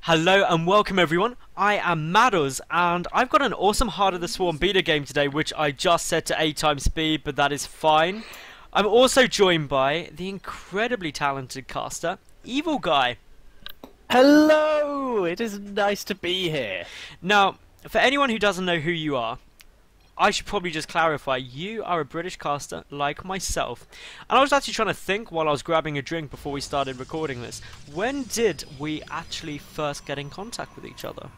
Hello and welcome everyone, I am Madals and I've got an awesome Heart of the Swarm beta game today which I just set to 8 times speed, but that is fine. I'm also joined by the incredibly talented caster, EvilGuyIE. Hello! It is nice to be here. Now, for anyone who doesn't know who you are, I should probably just clarify, you are a British caster like myself. And I was actually trying to think while I was grabbing a drink before we started recording this. When did we actually first get in contact with each other?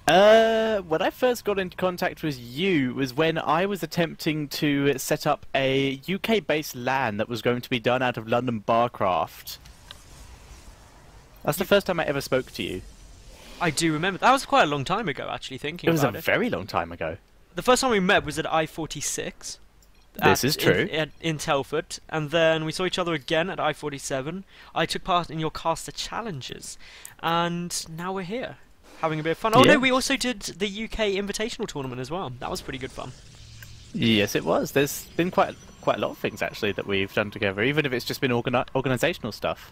When I first got into contact with you was when I was attempting to set up a UK-based LAN that was going to be done out of London Barcraft. That's the first time I ever spoke to you. I do remember. That was quite a long time ago, actually, thinking about it. It was a very long time ago. The first time we met was at I-46. This is true. In Telford, and then we saw each other again at I-47. I took part in your caster challenges, and now we're here, having a bit of fun. Oh no, we also did the UK Invitational Tournament as well. That was pretty good fun. Yes, it was. There's been quite a lot of things actually that we've done together, even if it's just been organisational stuff.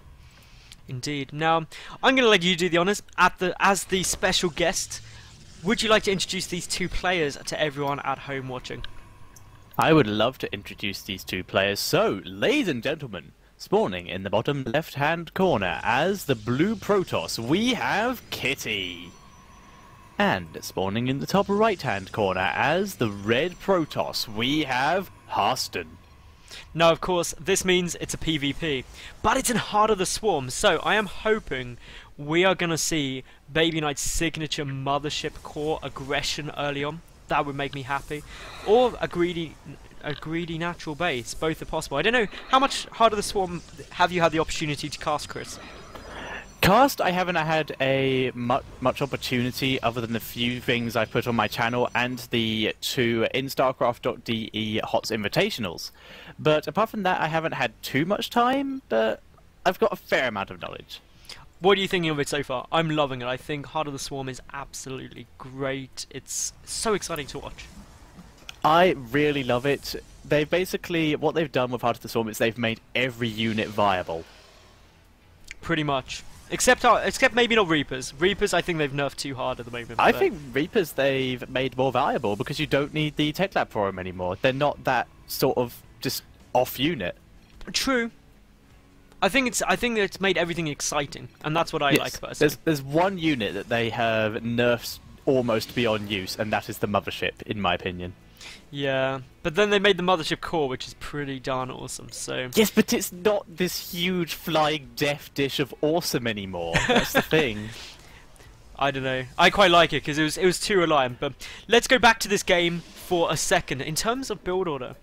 Indeed. Now, I'm going to let you do the honours as the special guest. Would you like to introduce these two players to everyone at home watching? I would love to introduce these two players. So, ladies and gentlemen, spawning in the bottom left-hand corner as the blue Protoss, we have Kitty. And spawning in the top right-hand corner as the red Protoss, we have Harstem. Now, of course, this means it's a PvP, but it's in Heart of the Swarm, so I am hoping we are going to see Baby Knight's signature mothership core aggression early on. That would make me happy. Or a greedy natural base. Both are possible. I don't know, how much Heart of the Swarm have you had the opportunity to cast, Chris? Cast, I haven't had a much opportunity other than the few things I put on my channel and the two in StarCraft.de HotS invitationals. But apart from that, I haven't had too much time, but I've got a fair amount of knowledge. What are you thinking of it so far? I'm loving it. I think Heart of the Swarm is absolutely great. It's so exciting to watch. I really love it. They basically, what they've done with Heart of the Swarm is they've made every unit viable. Pretty much. Except maybe not Reapers. Reapers, I think they've nerfed too hard at the moment. I think Reapers they've made more valuable because you don't need the tech lab for them anymore. They're not that sort of just off unit. True. I think it's made everything exciting, and that's what I like personally. There's one unit that they have nerfed almost beyond use, and that is the mothership, in my opinion. Yeah, but then they made the mothership core, which is pretty darn awesome. So yes, but it's not this huge flying death dish of awesome anymore. That's the thing. I don't know. I quite like it because it was too reliant. But let's go back to this game for a second. In terms of build order,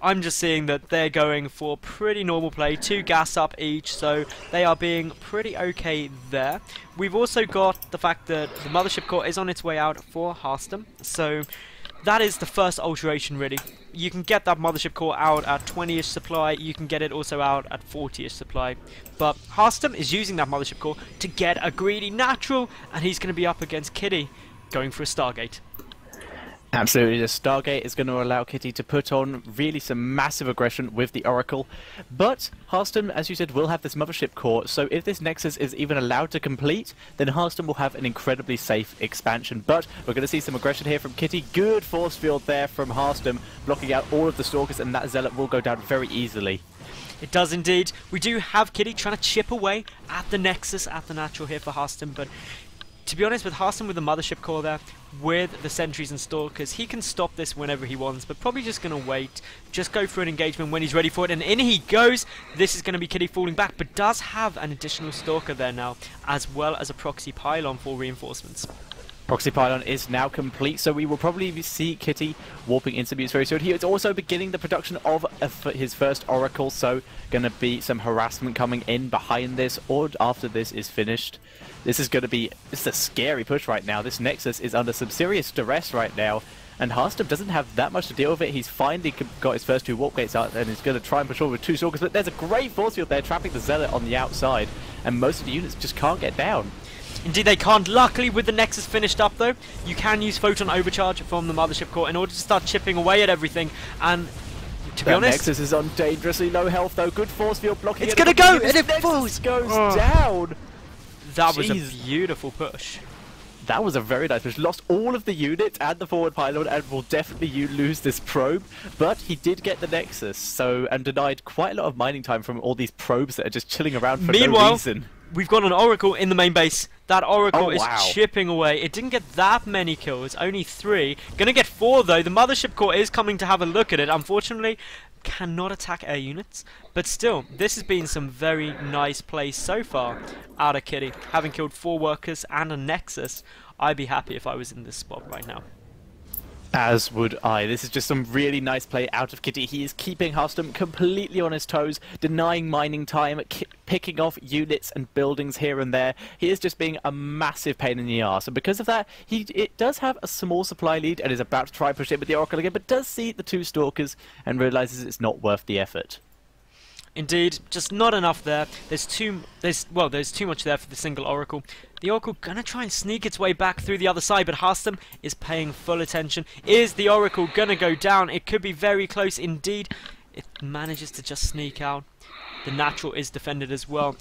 I'm just seeing that they're going for pretty normal play, 2 gas up each, so they are being pretty okay there. We've also got the fact that the mothership core is on its way out for Harstem, so that is the first alteration really. You can get that mothership core out at 20-ish supply, you can get it also out at 40-ish supply. But Harstem is using that mothership core to get a greedy natural, and he's going to be up against Kitty, going for a Stargate. Absolutely, the Stargate is going to allow Kitty to put on really some massive aggression with the Oracle. But Harstem, as you said, will have this mothership core, so if this Nexus is even allowed to complete, then Harstem will have an incredibly safe expansion. But we're going to see some aggression here from Kitty. Good force field there from Harstem, blocking out all of the Stalkers, and that Zealot will go down very easily. It does indeed. We do have Kitty trying to chip away at the Nexus, at the natural here for Harstem, but to be honest, with Harstem with the mothership core there, with the sentries and stalkers, he can stop this whenever he wants, but probably just going to wait, just go for an engagement when he's ready for it, and in he goes. This is going to be Kitty falling back, but does have an additional stalker there now, as well as a proxy pylon for reinforcements. Proxy pylon is now complete, so we will probably see Kitty warping into Muse very soon. He is also beginning the production of his first Oracle, so going to be some harassment coming in behind this, or after this is finished. This is a scary push right now. This Nexus is under some serious duress right now, and Harstem doesn't have that much to deal with it. He's finally got his first 2 warp gates out, and he's going to try and push forward with 2 Stalkers, but there's a great force field there trapping the Zealot on the outside, and most of the units just can't get down. Indeed they can't. Luckily, with the Nexus finished up though, you can use Photon Overcharge from the mothership core in order to start chipping away at everything, and to be honest, Nexus is on dangerously low health though. Good force field blocking. It's gonna go, and it falls. falls. Goes down. That was Jeez. a beautiful push. That was a very nice push. Lost all of the units and the forward pylon, and will definitely lose this probe. But he did get the Nexus, so and denied quite a lot of mining time from all these probes that are just chilling around for no reason. We've got an Oracle in the main base. That Oracle is wow. chipping away. It didn't get that many kills, only 3. Gonna get 4 though. The Mothership Core is coming to have a look at it. Unfortunately, cannot attack air units. But still, this has been some very nice play so far out of Kitty. Having killed 4 workers and a Nexus, I'd be happy if I was in this spot right now. As would I. This is just some really nice play out of Kitty. He is keeping Harstem completely on his toes, denying mining time, picking off units and buildings here and there. He is just being a massive pain in the arse, and because of that, it does have a small supply lead and is about to try and push it with the Oracle again, but does see the 2 Stalkers and realizes it's not worth the effort. Indeed, just not enough there. There's too much there for the single Oracle. The Oracle gonna try and sneak its way back through the other side, but Harstem is paying full attention. Is the Oracle gonna go down? It could be very close indeed. It manages to just sneak out. The natural is defended as well.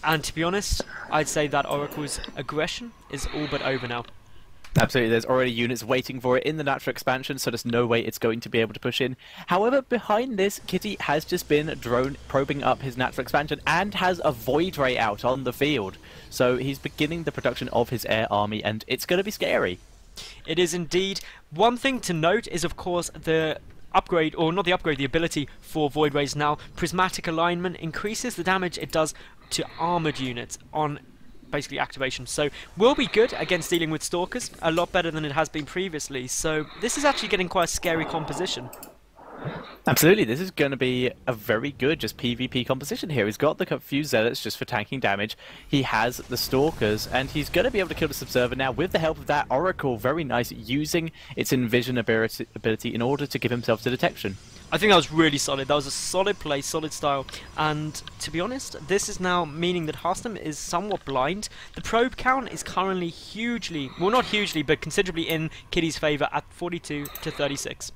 And to be honest, I'd say that Oracle's aggression is all but over now. Absolutely, there's already units waiting for it in the natural expansion, so there's no way it's going to be able to push in. However, behind this, Kitty has just been drone probing up his natural expansion and has a Void Ray out on the field. So he's beginning the production of his air army, and it's going to be scary. It is indeed. One thing to note is, of course, the upgrade, or not the upgrade, the ability for Void Rays now. Prismatic alignment increases the damage it does to armored units on basically activation, so will be good against dealing with Stalkers, a lot better than it has been previously, so this is actually getting quite a scary composition. Absolutely, this is going to be a very good just PvP composition here. He's got the few Zealots just for tanking damage, he has the Stalkers, and he's going to be able to kill the Subserver now with the help of that Oracle. Very nice, using its Envision ability in order to give himself to detection. I think that was really solid. That was a solid play, solid style. And to be honest, this is now meaning that Harstem is somewhat blind. The probe count is currently hugely, well not hugely, but considerably in Kitty's favour at 42 to 36.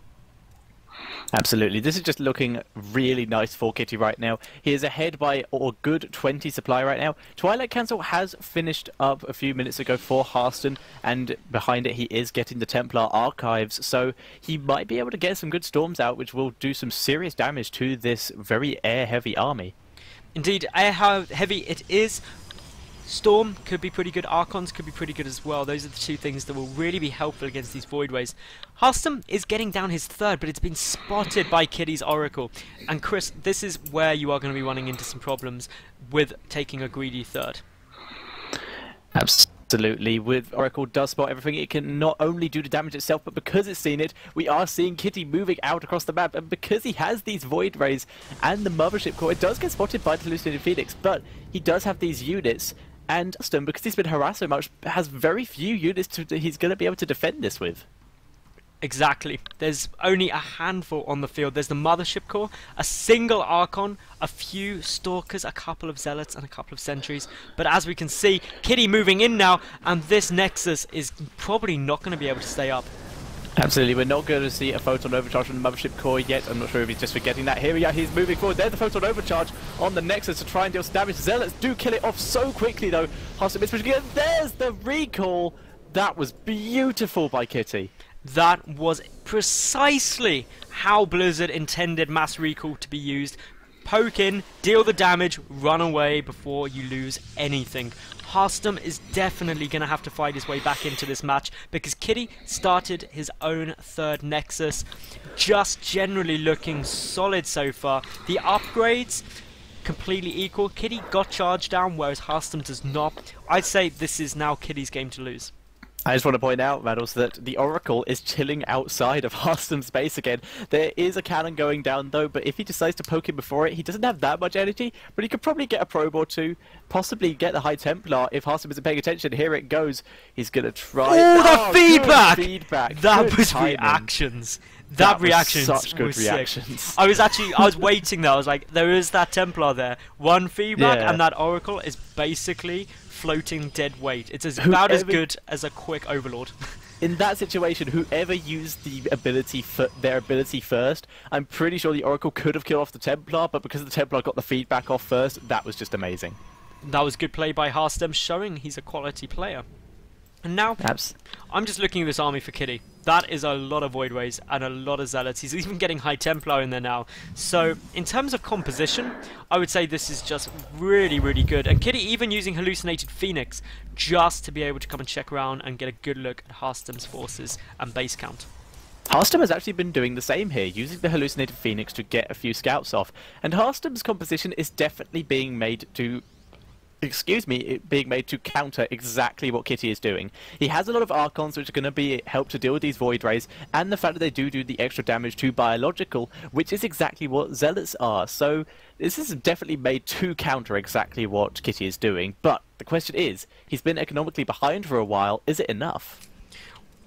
Absolutely, this is just looking really nice for Kitty right now. He is ahead by a good 20 supply right now. Twilight Council has finished up a few minutes ago for Harstem, and behind it he is getting the Templar Archives, so he might be able to get some good storms out, which will do some serious damage to this very air-heavy army. Indeed, air-heavy it is. Storm could be pretty good, Archons could be pretty good as well. Those are the 2 things that will really be helpful against these Void Rays. Harstem is getting down his 3rd, but it's been spotted by Kitty's Oracle. And Chris, this is where you are going to be running into some problems with taking a greedy 3rd. Absolutely, with Oracle does spot everything, it can not only do the damage itself, but because it's seen it, we are seeing Kitty moving out across the map, and because he has these Void Rays and the Mothership Core, it does get spotted by the Hallucinated Phoenix, but he does have these units, and Harstem, because he's been harassed so much, has very few units he's going to be able to defend this with. Exactly. There's only a handful on the field. There's the Mothership Core, a single Archon, a few Stalkers, a couple of Zealots, and a couple of Sentries. But as we can see, Kitty moving in now, and this Nexus is probably not going to be able to stay up. Absolutely, we're not going to see a Photon Overcharge from the Mothership Core yet. I'm not sure if he's just forgetting that. Here we are, he's moving forward. There's the Photon Overcharge on the Nexus to try and deal some damage. Zealots do kill it off so quickly though. Harstem is pushing it. There's the recall. That was beautiful by Kitty. That was precisely how Blizzard intended mass recall to be used. Poke in, deal the damage, run away before you lose anything. Harstem is definitely going to have to fight his way back into this match because Kitty started his own 3rd Nexus. Just generally looking solid so far. The upgrades completely equal. Kitty got charged down whereas Harstem does not. I'd say this is now Kitty's game to lose. I just want to point out, Madals, that the Oracle is chilling outside of Harstem's base again. There is a cannon going down, though, but if he decides to poke him before it, he doesn't have that much energy, but he could probably get a probe or 2, possibly get the High Templar if Harstem isn't paying attention. Here it goes. He's going to try... Oh, the feedback! Feedback! That good was timing. Reactions. That reaction was such good was reactions. Sick. I was waiting there. I was like, there is that Templar there. 1 feedback, and that Oracle is basically floating dead weight. It's about as good as a quick Overlord. In that situation, whoever used their ability first, I'm pretty sure the Oracle could have killed off the Templar, but because the Templar got the feedback off first, that was just amazing. That was good play by Harstem, showing he's a quality player. And now, I'm just looking at this army for Kitty. That is a lot of Void Rays and a lot of Zealots. He's even getting High Templar in there now. So, in terms of composition, I would say this is just really, really good. And Kitty even using Hallucinated Phoenix just to be able to come and check around and get a good look at Harstem's forces and base count. Harstem has actually been doing the same here, using the Hallucinated Phoenix to get a few scouts off. And Harstem's composition is definitely being made to counter exactly what Kitty is doing. He has a lot of Archons which are going to help to deal with these Void Rays, and the fact that they do the extra damage to biological, which is exactly what Zealots are. So this is definitely made to counter exactly what Kitty is doing. But the question is, he's been economically behind for a while. Is it enough?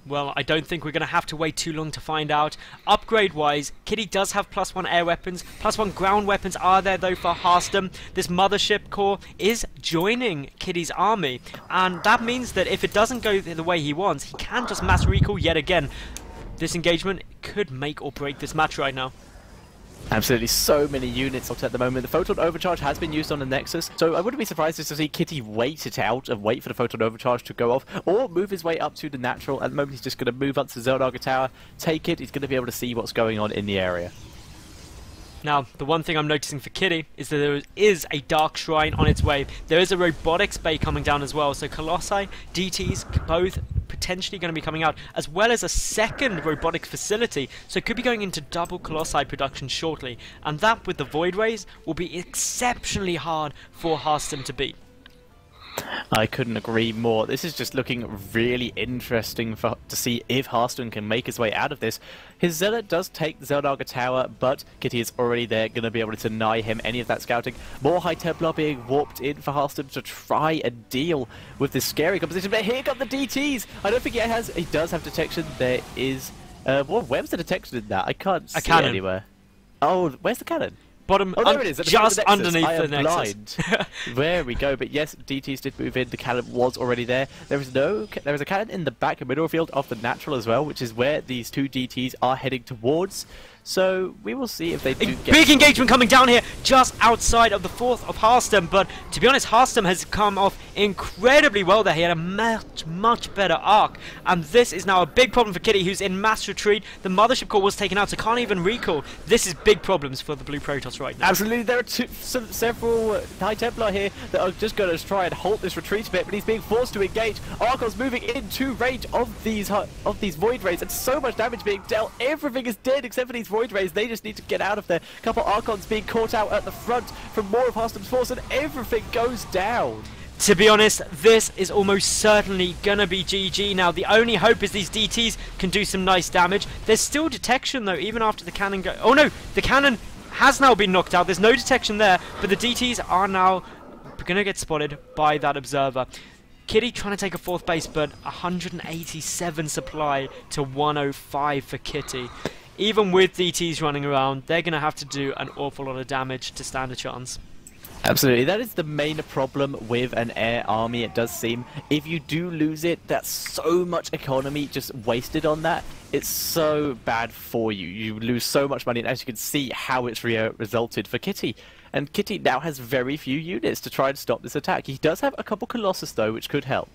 Well, I don't think we're going to have to wait too long to find out. Upgrade-wise, Kitty does have +1 air weapons. +1 ground weapons are there, though, for Harstem. This Mothership Core is joining Kitty's army. And that means that if it doesn't go the way he wants, he can just mass recall yet again. This engagement could make or break this match right now. Absolutely, so many units out at the moment. The Photon Overcharge has been used on the Nexus, so I wouldn't be surprised to see Kitty wait it out and wait for the Photon Overcharge to go off, or move his way up to the natural. At the moment, he's just going to move up to Zeldar Tower, take it. He's going to be able to see what's going on in the area. Now, the one thing I'm noticing for Kitty is that there is a Dark Shrine on its way. There is a Robotics Bay coming down as well, so Colossi, DTs, both potentially going to be coming out, as well as a second robotic facility, so it could be going into double Colossi production shortly, and that with the Void Rays will be exceptionally hard for Harstem to beat. I couldn't agree more. This is just looking really interesting to see if Harstem can make his way out of this. His Zealot does take the Zeldar Tower, but Kitty is already there, going to be able to deny him any of that scouting. More High Templar being warped in for Harstem to try and deal with this scary composition. But here come the DTs! I don't think he does have detection. There is... well, where's the detection in that? I can't see it anywhere. Oh, where's the cannon? Bottom, oh, there it is, just the underneath the Nexus. Blind. There we go. But yes, DTs did move in. The cannon was already there. There is a cannon in the back middle field of the natural as well, which is where these two DTs are heading towards. So we will see if they do get... Big engagement coming down here, just outside of the 4th of Harstem, but to be honest, Harstem has come off incredibly well there. He had a much better arc, and this is now a big problem for Kitty, who's in mass retreat. The Mothership Core was taken out, so can't even recall. This is big problems for the Blue Protoss right now. Absolutely, there are several High Templar here that are just going to try and halt this retreat a bit, but he's being forced to engage. Archon's moving into range of these Void Rays, and so much damage being dealt. Everything is dead except for these Void Rays. They just need to get out of there. A couple Archons being caught out at the front from more of Harstem's force, and everything goes down. To be honest, this is almost certainly gonna be GG now. The only hope is these DTs can do some nice damage. There's still detection though, even after the cannon go... Oh no! The cannon has now been knocked out. There's no detection there, but the DTs are now gonna get spotted by that observer. Kitty trying to take a 4th base, but 187 supply to 105 for Kitty. Even with DTs running around, they're going to have to do an awful lot of damage to stand a chance. Absolutely, that is the main problem with an air army, it does seem. If you do lose it, that's so much economy just wasted on that. It's so bad for you. You lose so much money, and as you can see how it's resulted for Kitty. And Kitty now has very few units to try and stop this attack. He does have a couple Colossus though, which could help.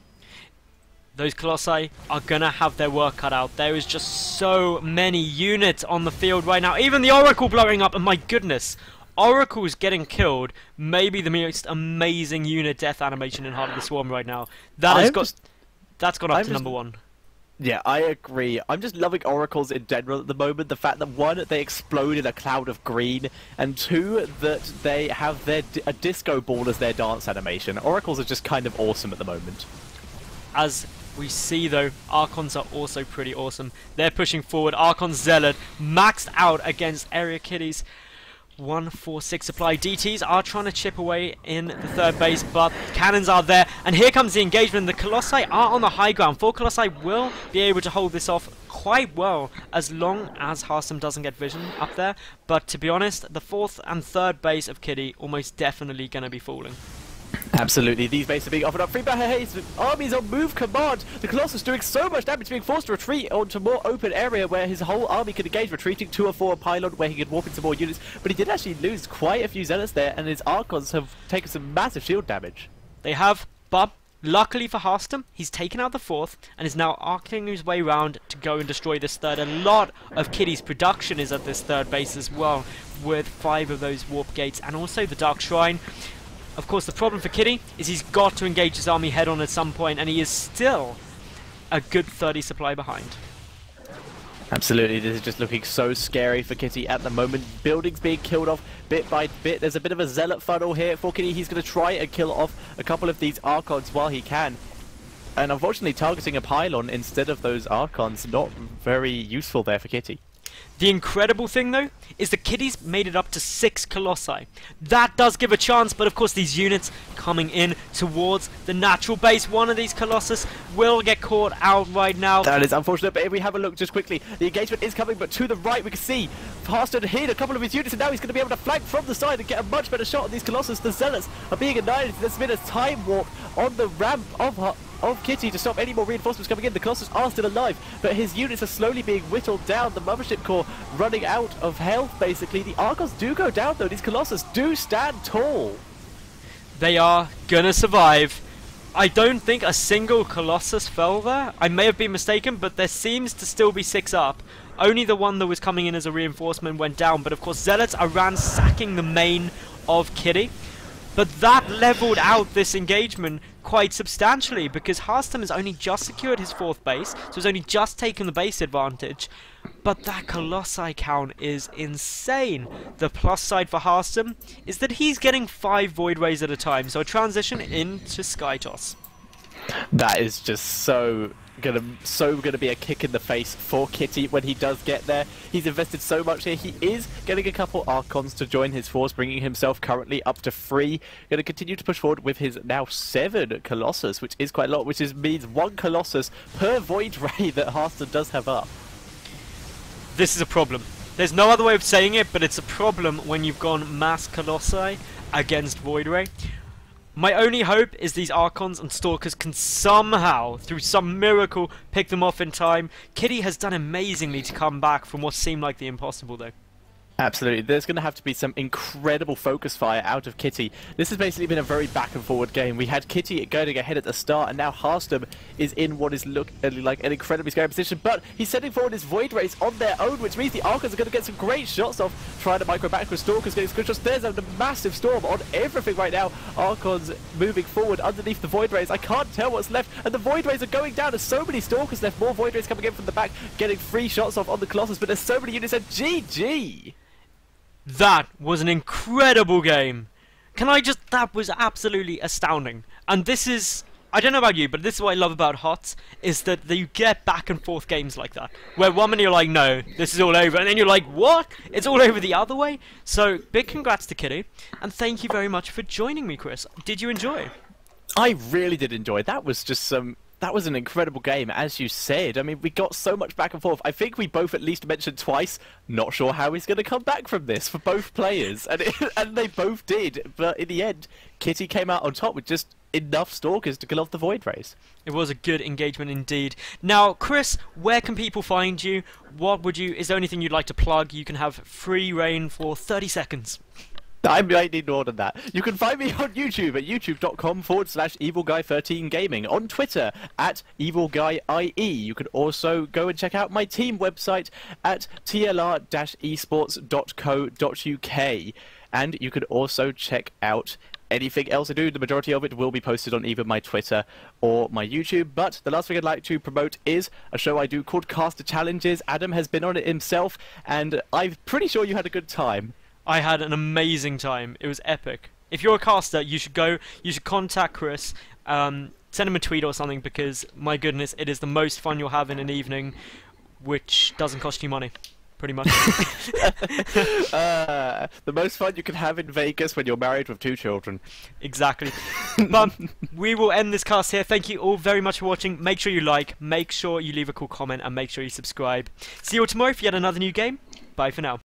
Those Colossi are gonna have their work cut out. There is just so many units on the field right now. Even the Oracle blowing up, and my goodness, Oracle's getting killed. Maybe the most amazing unit death animation in Heart of the Swarm right now. That's gone up to number 1. Yeah, I agree. I'm just loving Oracles in general at the moment. The fact that 1, they explode in a cloud of green, and 2, that they have a disco ball as their dance animation. Oracles are just kind of awesome at the moment. As we see though, Archons are also pretty awesome. They're pushing forward. Archon Zealot maxed out against Area Kitties. 146 supply. DTs are trying to chip away in the 3rd base, but cannons are there. And here comes the engagement. The Colossi are on the high ground. 4 Colossi will be able to hold this off quite well as long as Harstem doesn't get vision up there. But to be honest, the 4th and 3rd base of Kitty almost definitely going to be falling. Absolutely, these bases are being offered up. Free by his armies on move command. The Colossus doing so much damage, being forced to retreat onto a more open area where his whole army could engage, retreating to a 4 pylon where he could warp into more units. But he did actually lose quite a few Zealots there, and his Archons have taken some massive shield damage. They have, but luckily for Harstem, he's taken out the fourth and is now arcing his way around to go and destroy this third. A lot of Kitty's production is at this third base as well, with 5 of those warp gates and also the Dark Shrine. Of course, the problem for Kitty is he's got to engage his army head-on at some point, and he is still a good 30 supply behind. Absolutely, this is just looking so scary for Kitty at the moment. Buildings being killed off bit by bit. There's a bit of a zealot funnel here for Kitty. He's going to try and kill off a couple of these Archons while he can. And unfortunately, targeting a pylon instead of those Archons, not very useful there for Kitty. The incredible thing, though, is that Kitty's made it up to 6 Colossi. That does give a chance, but of course these units coming in towards the natural base. One of these Colossus will get caught out right now. That is unfortunate, but if we have a look just quickly, the engagement is coming, but to the right we can see Harstem hit a couple of his units, and now he's going to be able to flank from the side and get a much better shot on these Colossus. The Zealots are being annihilated. There's been a time warp on the ramp of Kitty to stop any more reinforcements coming in. The Colossus are still alive, but his units are slowly being whittled down. The Mothership Core running out of health, basically. The Archons do go down, though. These Colossus do stand tall. They are gonna survive. I don't think a single Colossus fell there. I may have been mistaken, but there seems to still be 6 up. Only the one that was coming in as a reinforcement went down, but of course Zealots are ransacking the main of Kitty. But that leveled out this engagement quite substantially, because Harstem has only just secured his 4th base, so he's only just taken the base advantage. But that Colossi count is insane. The plus side for Harstem is that he's getting 5 Void Rays at a time, so a transition into Skytoss. That is just so gonna be a kick in the face for Kitty when he does get there. He's invested so much here. He is getting a couple Archons to join his force, bringing himself currently up to 3. Going to continue to push forward with his now 7 Colossus, which is quite a lot, which means 1 Colossus per Void Ray that Harstem does have up. This is a problem. There's no other way of saying it, but it's a problem when you've gone mass Colossi against Void Ray. My only hope is these Archons and Stalkers can somehow, through some miracle, pick them off in time. Kitty has done amazingly to come back from what seemed like the impossible, though. Absolutely. There's going to have to be some incredible focus fire out of Kitty. This has basically been a very back and forward game. We had Kitty going ahead at the start, and now Harstem is in what is looking like an incredibly scary position, but he's sending forward his Void Rays on their own, which means the Archons are going to get some great shots off, trying to micro back with Stalkers getting some good shots. There's a massive storm on everything right now. Archons moving forward underneath the Void Rays. I can't tell what's left, and the Void Rays are going down. There's so many Stalkers left, more Void Rays coming in from the back, getting 3 shots off on the Colossus, but there's so many units, and GG! That was an incredible game. That was absolutely astounding. And this is, I don't know about you, but this is what I love about HotS, is that you get back and forth games like that. Where 1 minute you're like, no, this is all over, and then you're like, what? It's all over the other way? So, big congrats to Kitty, and thank you very much for joining me, Chris. Did you enjoy? I really did enjoy. That was just that was an incredible game, as you said. I mean, we got so much back and forth. I think we both at least mentioned twice, not sure how he's going to come back from this for both players. And they both did. But in the end, Kitty came out on top with just enough Stalkers to kill off the Void Rays. It was a good engagement indeed. Now, Chris, where can people find you? Is there anything you'd like to plug? You can have free reign for 30 seconds. I might need more than that. You can find me on YouTube at youtube.com/EvilGuy13Gaming, on Twitter at EvilGuyIE. You can also go and check out my team website at tlr-esports.co.uk. And you can also check out anything else I do. The majority of it will be posted on either my Twitter or my YouTube. But the last thing I'd like to promote is a show I do called Caster Challenges. Adam has been on it himself, and I'm pretty sure you had a good time. I had an amazing time. It was epic. If you're a caster, you should contact Chris, send him a tweet or something, because, my goodness, it is the most fun you'll have in an evening, which doesn't cost you money, pretty much. The most fun you can have in Vegas when you're married with 2 children. Exactly. But we will end this cast here. Thank you all very much for watching. Make sure you like, make sure you leave a cool comment, and make sure you subscribe. See you all tomorrow for yet another new game. Bye for now.